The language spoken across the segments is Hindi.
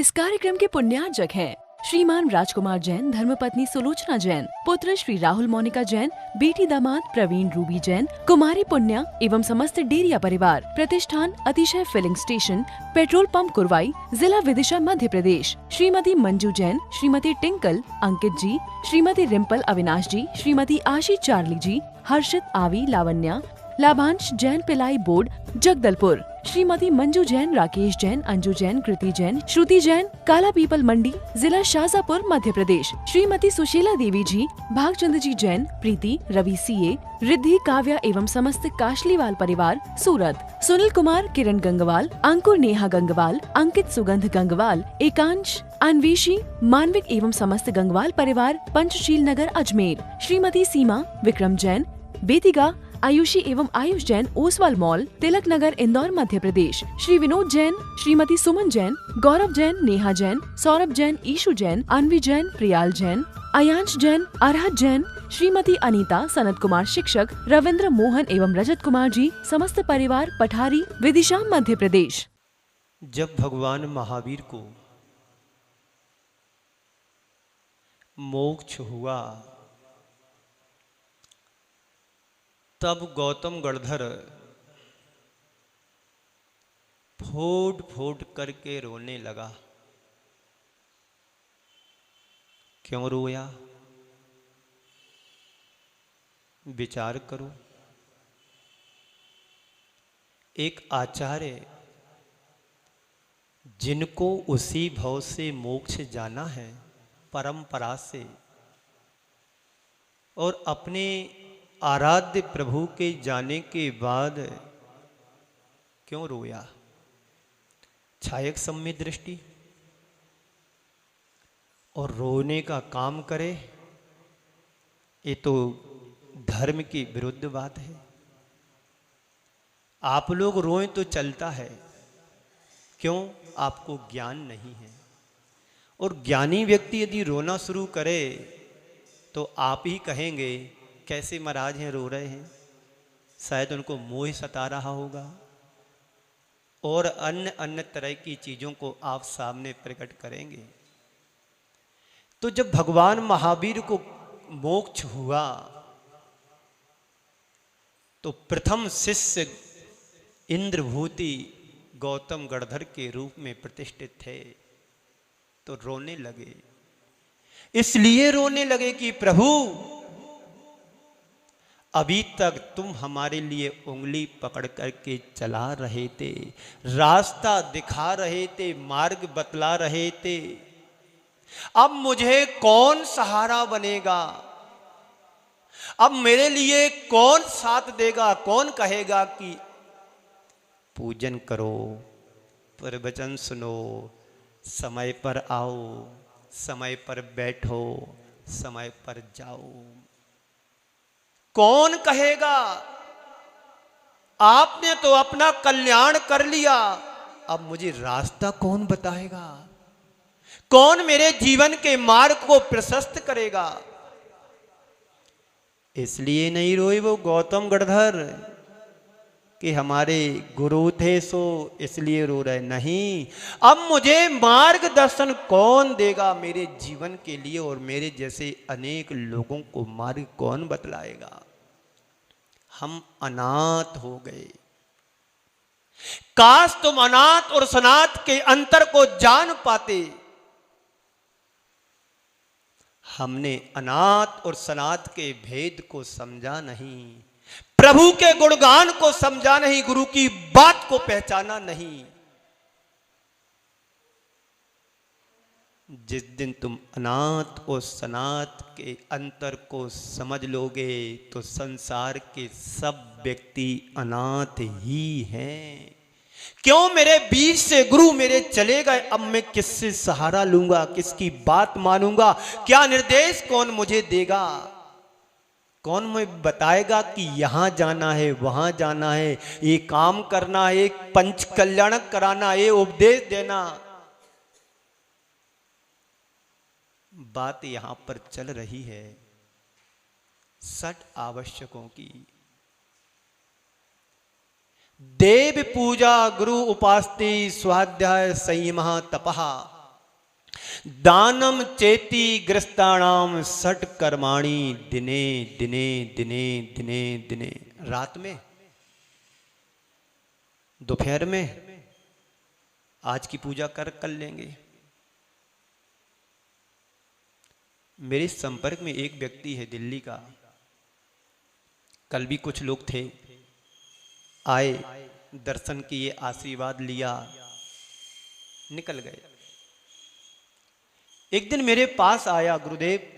इस कार्यक्रम के पुण्यार्जक हैं श्रीमान राजकुमार जैन, धर्मपत्नी सुलोचना जैन, पुत्र श्री राहुल मोनिका जैन, बेटी दामाद प्रवीण रूबी जैन, कुमारी पुण्या एवं समस्त डेरिया परिवार। प्रतिष्ठान Atishay filling station, petrol pump Kurwai, जिला Vidisha, Madhya Pradesh. Shrimati Manju Jain, Shrimati Tinkle, Ankit ji, Shrimati Rimpal Avinash ji, Shrimati Aashi Charlie ji, Harshit Aavi Lavanya, Labhansh Jain ply board Jagdalpur, Shrimati Manju Jain, Rakesh Jain, Anju Jain, Kriti Jain, Shruti Jain, Kala Pipal Mandi, जिला शाजापुर, मध्य प्रदेश। श्रीमती सुशीला देवी जी, भागचंद जी जैन, प्रीति, रवि सीए, रिद्धि, काव्या एवं समस्त काशलीवाल परिवार, सूरत। सुनील कुमार, किरण गंगवाल, अंकुर, नेहा गंगवाल, अंकित, सुगंध गंगवाल, एकांश, अन्वेशी, मानविक एवं समस्त गंगवाल परिवार, पंचशील नगर, अजमेर। श्रीमती सीमा, विक्रम जैन, बेतिगा, आयुषी एवं आयुष जैन, ओसवाल मॉल, तिलक नगर, इंदौर, मध्य प्रदेश। श्री विनोद जैन, श्रीमती सुमन जैन, गौरव जैन, नेहा जैन, सौरभ जैन, ईशु जैन, अनवी जैन, प्रियाल जैन, अयांश जैन, अरहत जैन, श्रीमती अनीता, सनत कुमार शिक्षक, रविंद्र मोहन एवं रजत कुमार जी, समस्त परिवार, पठारी, विदिशा, मध्य प्रदेश। जब भगवान महावीर को मोक्ष हुआ तब गौतम गणधर फूट फूट करके रोने लगा। क्यों रोया? विचार करो। एक आचार्य जिनको उसी भव से मोक्ष जाना है परंपरा से, और अपने आराध्य प्रभु के जाने के बाद क्यों रोया? छायक सम्य दृष्टि और रोने का काम करे, ये तो धर्म की विरुद्ध बात है। आप लोग रोएं तो चलता है, क्यों? आपको ज्ञान नहीं है। और ज्ञानी व्यक्ति यदि रोना शुरू करे तो आप ही कहेंगे कैसे महाराज हैं, रो रहे हैं। शायद उनको मोह सता रहा होगा और अन्य अन्य तरह की चीजों को आप सामने प्रकट करेंगे। तो जब भगवान महावीर को मोक्ष हुआ तो प्रथम शिष्य इंद्रभूति गौतम गणधर के रूप में प्रतिष्ठित थे, तो रोने लगे। इसलिए रोने लगे कि प्रभु अभी तक तुम हमारे लिए उंगली पकड़ करके चला रहे थे, रास्ता दिखा रहे थे, मार्ग बतला रहे थे। अब मुझे कौन सहारा बनेगा? अब मेरे लिए कौन साथ देगा? कौन कहेगा कि पूजन करो, प्रवचन सुनो, समय पर आओ, समय पर बैठो, समय पर जाओ? कौन कहेगा? आपने तो अपना कल्याण कर लिया, अब मुझे रास्ता कौन बताएगा? कौन मेरे जीवन के मार्ग को प्रशस्त करेगा? इसलिए नहीं रोए वो गौतम गणधर कि हमारे गुरु थे सो इसलिए रो रहे। नहीं, अब मुझे मार्गदर्शन कौन देगा मेरे जीवन के लिए, और मेरे जैसे अनेक लोगों को मार्ग कौन बतलाएगा? हम अनाथ हो गए। काश तुम अनाथ और सनाथ के अंतर को जान पाते। हमने अनाथ और सनाथ के भेद को समझा नहीं, प्रभु के गुणगान को समझा नहीं, गुरु की बात को पहचाना नहीं। जिस दिन तुम अनाथ और सनाथ के अंतर को समझ लोगे तो संसार के सब व्यक्ति अनाथ ही हैं। क्यों? मेरे बीच से गुरु मेरे चले गए, अब मैं किससे सहारा लूंगा? किसकी बात मानूंगा? क्या निर्देश कौन मुझे देगा? कौन मुझे बताएगा कि यहां जाना है, वहां जाना है, ये काम करना है, एक पंच कल्याणक कराना, ये उपदेश देना? बात यहां पर चल रही है 6 आवश्यकों की। देव पूजा, गुरु उपास्ति, स्वाध्याय, संयम, तपः, दानम चेती ग्रस्ताणाम षट कर्माणि दिने दिने दिने दिने दिने। रात में, दोपहर में, आज की पूजा कर लेंगे। मेरे संपर्क में एक व्यक्ति है दिल्ली का, कल भी कुछ लोग थे, आए, दर्शन किए, आशीर्वाद लिया, निकल गए। एक दिन मेरे पास आया, गुरुदेव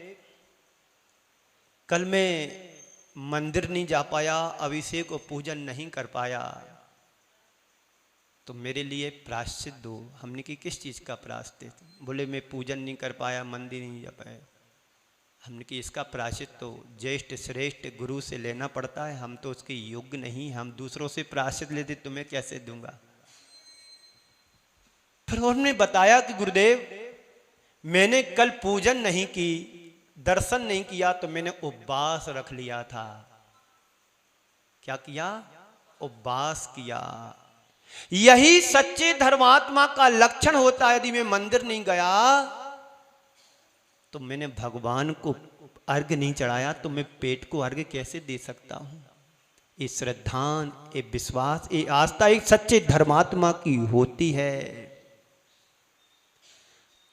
कल मैं मंदिर नहीं जा पाया, अभिषेक और पूजन नहीं कर पाया, तो मेरे लिए प्रायश्चित दो। हमने कि किस चीज़ का प्रायश्चित? बोले मैं पूजन नहीं कर पाया, मंदिर नहीं जा पाया। हमने कि इसका प्रायश्चित तो ज्येष्ठ श्रेष्ठ गुरु से लेना पड़ता है, हम तो उसके योग्य नहीं, हम दूसरों से प्रायश्चित लेते, तुम्हें कैसे दूंगा? फिर उन्होंने बताया कि गुरुदेव मैंने कल पूजन नहीं की, दर्शन नहीं किया, तो मैंने उपवास रख लिया था। क्या किया? उपवास किया। यही सच्चे धर्मात्मा का लक्षण होता है। यदि मैं मंदिर नहीं गया तो मैंने भगवान को अर्घ्य नहीं चढ़ाया, तो मैं पेट को अर्घ्य कैसे दे सकता हूं? ये श्रद्धा, ये विश्वास, ये आस्था एक सच्चे धर्मात्मा की होती है।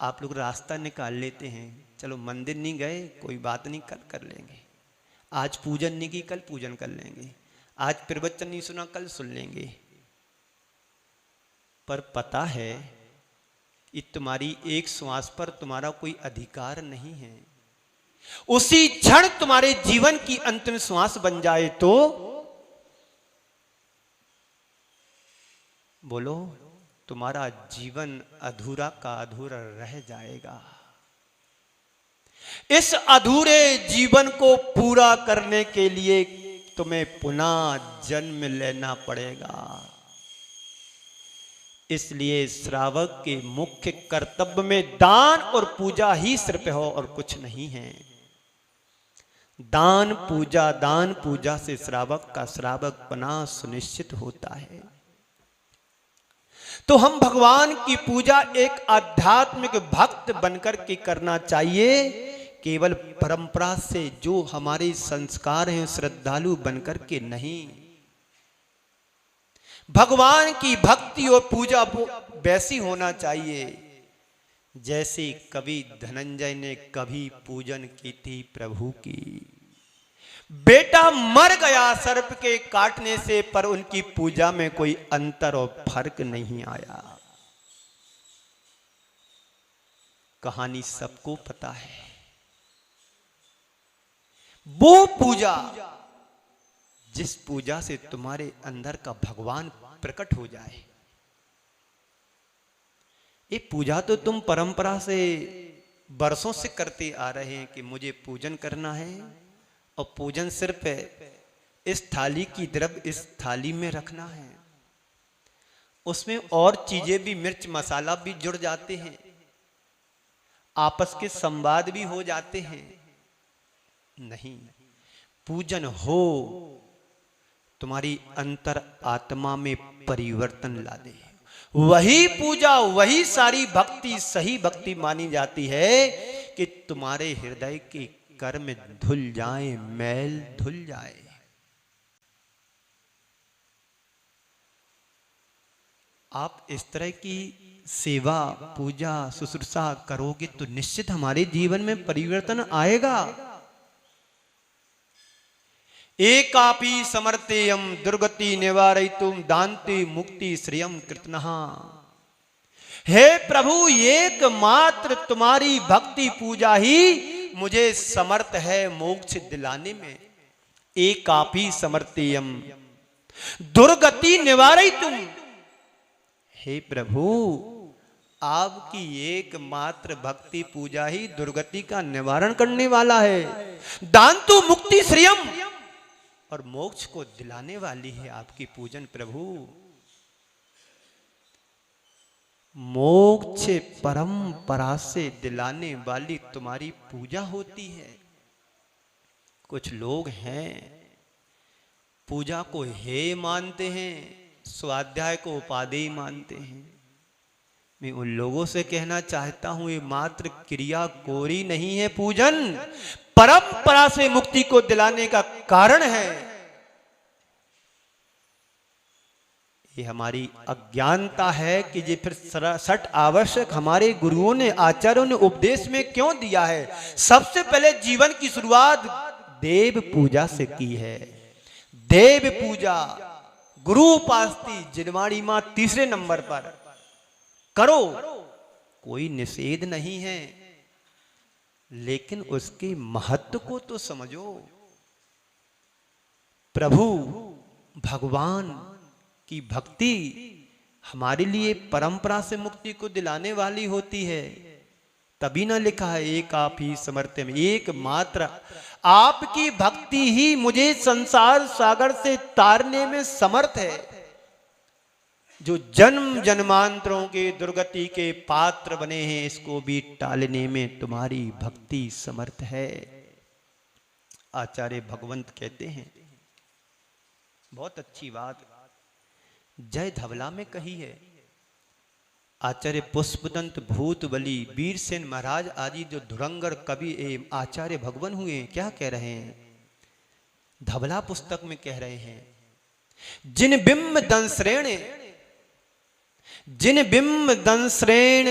आप लोग रास्ता निकाल लेते हैं, चलो मंदिर नहीं गए, कोई बात नहीं, कल कर लेंगे। आज पूजन नहीं की, कल पूजन कर लेंगे। आज प्रवचन नहीं सुना, कल सुन लेंगे। पर पता है कि तुम्हारी एक श्वास पर तुम्हारा कोई अधिकार नहीं है। उसी क्षण तुम्हारे जीवन की अंतिम श्वास बन जाए तो बोलो, तुम्हारा जीवन अधूरा का अधूरा रह जाएगा। इस अधूरे जीवन को पूरा करने के लिए तुम्हें पुनः जन्म लेना पड़ेगा। इसलिए श्रावक के मुख्य कर्तव्य में दान और पूजा ही सिर्फ हो और कुछ नहीं है। दान पूजा से श्रावक का श्रावकपना सुनिश्चित होता है। तो हम भगवान की पूजा एक आध्यात्मिक भक्त बनकर के करना चाहिए, केवल परंपरा से जो हमारे संस्कार हैं श्रद्धालु बनकर के नहीं। भगवान की भक्ति और पूजा वैसी होना चाहिए जैसे कवि धनंजय ने कभी पूजन की थी प्रभु की। बेटा मर गया सर्प के काटने से, पर उनकी पूजा में कोई अंतर और फर्क नहीं आया। कहानी सबको पता है। वो पूजा, जिस पूजा से तुम्हारे अंदर का भगवान प्रकट हो जाए। ये पूजा तो तुम परंपरा से बरसों से करते आ रहे हैं कि मुझे पूजन करना है, और पूजन सिर्फ इस थाली की द्रव्य इस थाली में रखना है। उसमें और चीजें भी, मिर्च मसाला भी जुड़ जाते हैं, आपस के संवाद भी हो जाते हैं। नहीं, पूजन हो तुम्हारी अंतर आत्मा में परिवर्तन ला दे, वही पूजा, वही सारी भक्ति सही भक्ति मानी जाती है कि तुम्हारे हृदय के कर्म धुल जाए, मैल धुल जाए। आप इस तरह की सेवा, पूजा, शुश्रूषा करोगे तो निश्चित हमारे जीवन में परिवर्तन आएगा। एकापि समर्थेयम दुर्गति निवारयितुम दान्ते मुक्ति श्रियम कृतनः। हे प्रभु, एकमात्र तुम्हारी भक्ति पूजा ही मुझे समर्थ है मोक्ष दिलाने में। एकापि समर्थेयम दुर्गति निवारयितुम। हे प्रभु, आपकी एकमात्र भक्ति पूजा ही दुर्गति का निवारण करने वाला है। दान्तु मुक्ति श्रियम, और मोक्ष को दिलाने वाली है आपकी पूजन प्रभु। मोक्ष परंपरा से दिलाने वाली तुम्हारी पूजा होती है। कुछ लोग हैं पूजा को हे मानते हैं, स्वाध्याय को उपादेय मानते हैं। मैं उन लोगों से कहना चाहता हूं, ये मात्र क्रिया कोरी नहीं है पूजन, परंपरा से मुक्ति को दिलाने का कारण है। ये हमारी अज्ञानता है कि ये फिर सठ आवश्यक हमारे गुरुओं ने, आचार्यों ने उपदेश में क्यों दिया है। सबसे पहले जीवन की शुरुआत देव पूजा से की है। देव पूजा, गुरु उपासती, जिनवाणी मां तीसरे नंबर पर करो, कोई निषेध नहीं है, लेकिन उसके महत्व को तो समझो। प्रभु भगवान की भक्ति हमारे लिए परंपरा से मुक्ति को दिलाने वाली होती है। तभी ना लिखा है एक आप ही समर्थ में, एक मात्र आपकी भक्ति ही मुझे संसार सागर से तारने में समर्थ है। जो जन्म जन्मांतरों के दुर्गति के पात्र बने हैं, इसको भी टालने में तुम्हारी भक्ति समर्थ है। आचार्य भगवंत कहते हैं, बहुत अच्छी बात जय धवला में कही है। आचार्य पुष्पदंत, भूतबली, वीरसेन महाराज आदि जो धुरंगर कवि एवं आचार्य भगवान हुए, क्या कह रहे हैं? धवला पुस्तक में कह रहे हैं, जिन बिंब दंश्रेण, जिन बिंब दंश्रेण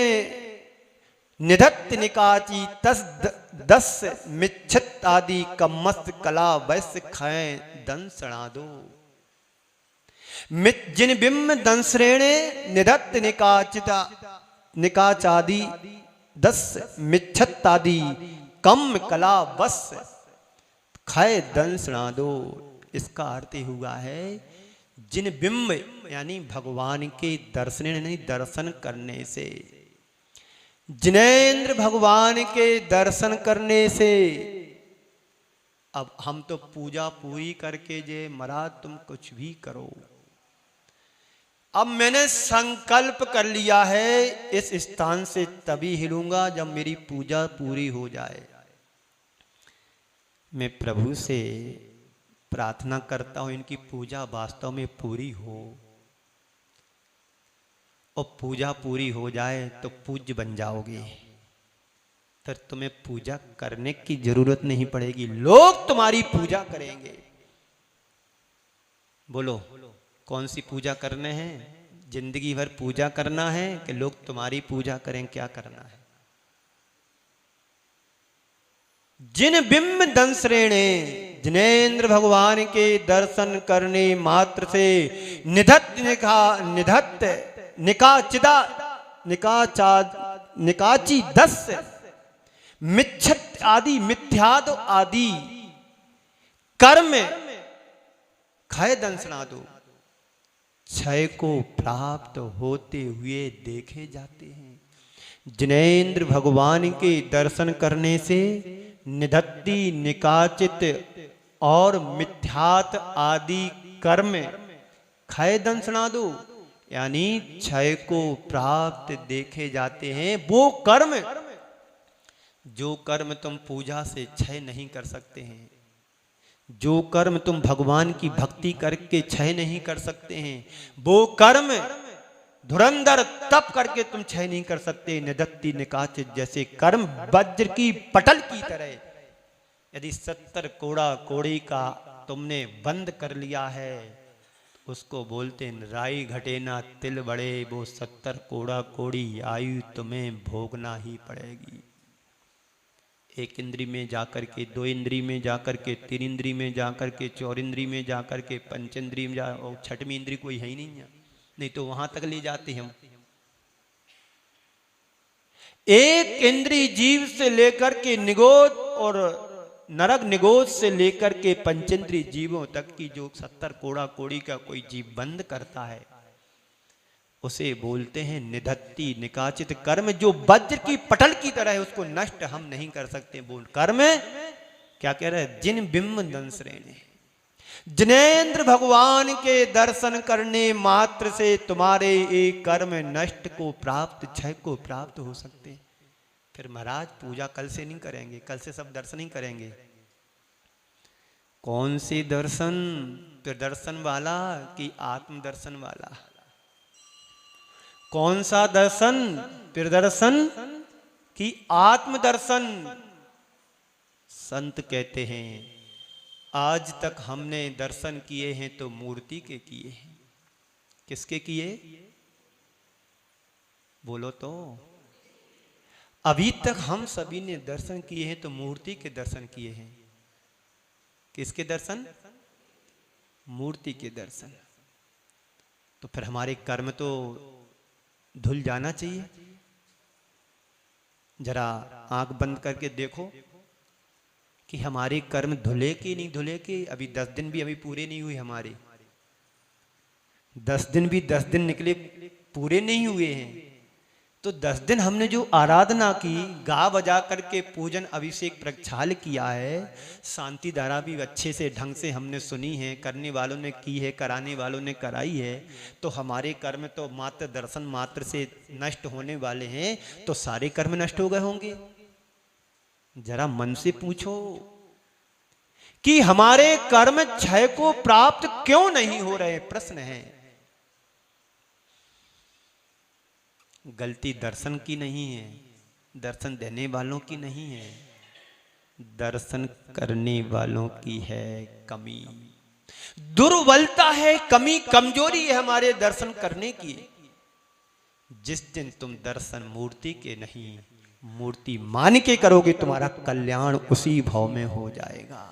निधत्त निकाची तस दस मिच्छत आदि कमस्त कला वैश्य खय दंसणा दो। जिन बिंब दंश्रेण निधत्त निकाचिता निकाचादि दस मिच्छत आदि कम कला बस खय दंसणा दो। इसका अर्थ हुआ है, जिन बिंब यानी भगवान के दर्शन नहीं, दर्शन करने से, जिनेंद्र भगवान के दर्शन करने से। अब हम तो पूजा पूरी करके जे महाराज तुम कुछ भी करो, अब मैंने संकल्प कर लिया है इस स्थान से तभी हिलूंगा जब मेरी पूजा पूरी हो जाए। मैं प्रभु से प्रार्थना करता हूं इनकी पूजा वास्तव में पूरी हो, और पूजा पूरी हो जाए तो पूज्य बन जाओगे। फिर तुम्हें पूजा करने की जरूरत नहीं पड़ेगी, लोग तुम्हारी पूजा करेंगे। बोलो कौन सी पूजा करने हैं? जिंदगी भर पूजा करना है कि लोग तुम्हारी पूजा करें? क्या करना है? जिन बिंब दंश्रेणे, जिनेंद्र भगवान के दर्शन करने मात्र से निधत्त निकाचिदा निकाची दस मिच्छत आदि मिथ्याद आदि कर्म खय दंसना दो, क्षय को प्राप्त होते हुए देखे जाते हैं। जिनेंद्र भगवान के दर्शन करने से निधत्ती निकाचित और मिथ्यात आदि कर्म खय दंसना दो, यानी क्षय को प्राप्त देखे जाते हैं। वो कर्म, जो कर्म तुम पूजा से क्षय नहीं कर सकते हैं, जो कर्म तुम भगवान की भक्ति करके क्षय नहीं कर सकते हैं, वो कर्म धुरंधर तप करके तुम क्षय नहीं कर सकते। निधत्ती निकाचित जैसे कर्म वज्र की पटल की तरह, यदि 70 कोड़ा कोड़ी का तुमने बंद कर लिया है, उसको बोलते राई घटे ना तिल बड़े, वो 70 कोड़ा कोड़ी आयु तुम्हें भोगना ही पड़ेगी। एक इंद्री में जाकर के, दो इंद्री में जाकर के, तीन इंद्री में जाकर के, चौर इंद्री में जाकर के, पंच इंद्री में जा, और छठवीं इंद्री कोई है ही नहीं है, नहीं तो वहां तक ले जाते हम। एक इंद्री जीव से लेकर के निगोद और नरक निगोद से लेकर के पंचेंद्री जीवों तक की जो 70 कोड़ा कोड़ी का कोई जीव बंद करता है, उसे बोलते हैं निधत्ती निकाचित कर्म। जो वज्र की पटल की तरह है, उसको नष्ट हम नहीं कर सकते। बोल कर्म क्या कह रहे हैं? जिन बिंब दंश्रेण, जिनेंद्र भगवान के दर्शन करने मात्र से तुम्हारे एक कर्म नष्ट को प्राप्त, क्षय को प्राप्त हो सकते हैं। फिर महाराज पूजा कल से नहीं करेंगे, कल से सब दर्शन ही करेंगे। कौन से दर्शन? प्रदर्शन वाला कि आत्म दर्शन वाला? कौन सा दर्शन? प्रदर्शन की आत्मदर्शन। संत कहते हैं आज तक हमने दर्शन किए हैं तो मूर्ति के किए हैं। किसके किए? बोलो तो। अभी तक हम सभी ने दर्शन किए हैं तो मूर्ति के दर्शन किए हैं। किसके दर्शन? मूर्ति के दर्शन। तो फिर हमारे कर्म तो धुल जाना चाहिए। जरा आंख बंद करके देखो कि हमारे कर्म धुले कि नहीं धुले कि अभी 10 दिन भी अभी पूरे नहीं हुए हमारे। 10 दिन भी 10 दिन निकले पूरे नहीं हुए हैं। तो 10 दिन हमने जो आराधना की, गा बजा करके पूजन अभिषेक प्रक्षाल किया है, शांति धारा भी अच्छे से ढंग से हमने सुनी है, करने वालों ने की है, कराने वालों ने कराई है, तो हमारे कर्म तो मात्र दर्शन मात्र से नष्ट होने वाले हैं। तो सारे कर्म नष्ट हो गए होंगे? जरा मन से पूछो कि हमारे कर्म क्षय को प्राप्त क्यों नहीं हो रहे? प्रश्न है। गलती दर्शन की नहीं है, दर्शन देने वालों की नहीं है, दर्शन करने वालों की है कमी, दुर्बलता है, कमी कमजोरी है हमारे दर्शन करने की। जिस दिन तुम दर्शन मूर्ति के नहीं मूर्ति मान के करोगे, तुम्हारा कल्याण उसी भाव में हो जाएगा।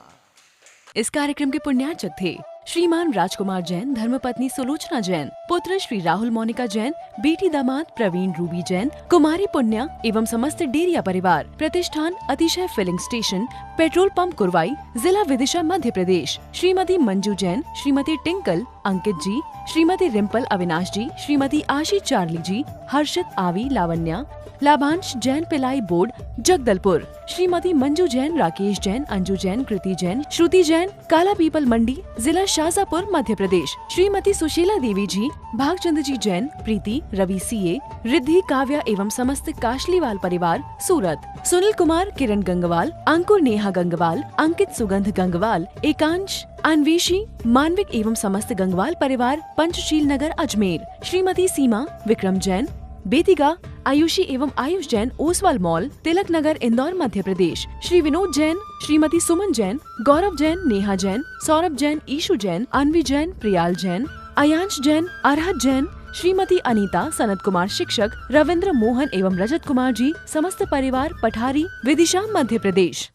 इस कार्यक्रम के पुण्यार्चक थे श्रीमान राजकुमार जैन, धर्मपत्नी सुलोचना जैन, पुत्र श्री राहुल मोनिका जैन, बेटी दामाद प्रवीण रूबी जैन, कुमारी पुण्या एवं समस्त डेरिया परिवार। प्रतिष्ठान Atishay filling station, petrol pump Kurwai, जिला Vidisha Madhya Pradesh. Shrimati Manju Jain, Shrimati Tinkle, Ankit ji, Shrimati Rimpal Avinash ji, Shrimati Aashi Charlie ji, Harshit Aavi Lavanya, Labhansh Jain ply board Jagdalpur. Shrimati Manju Jain, Rakesh Jain, Anju Jain, Kriti Jain, Shruti Jain, Kala Pipal Mandi, जिला शाजापुर मध्य प्रदेश। श्रीमती सुशीला देवी जी, भागचंद जी जैन, प्रीति, रवि सीए, रिद्धि, काव्या एवं समस्त काशलीवाल परिवार सूरत। सुनील कुमार, किरण गंगवाल, अंकुर नेहा गंगवाल, अंकित सुगंध गंगवाल, एकांश अन्वेषी, मानविक एवं समस्त गंगवाल परिवार पंचशील नगर अजमेर। श्रीमती सीमा, विक्रम जैन, बेतिगा, आयुषी एवं आयुष जैन, ओसवाल मॉल, तिलक नगर, इंदौर मध्य प्रदेश। श्री विनोद जैन, श्रीमती सुमन जैन, गौरव जैन, नेहा जैन, सौरभ जैन, ईशु जैन, अन्वी जैन, प्रियाल जैन, अयांश जैन, अरहत जैन, श्रीमती अनीता, सनत कुमार शिक्षक, रविंद्र मोहन एवं रजत कुमार जी, समस्त परिवार पठारी, विदिशा मध्य प्रदेश।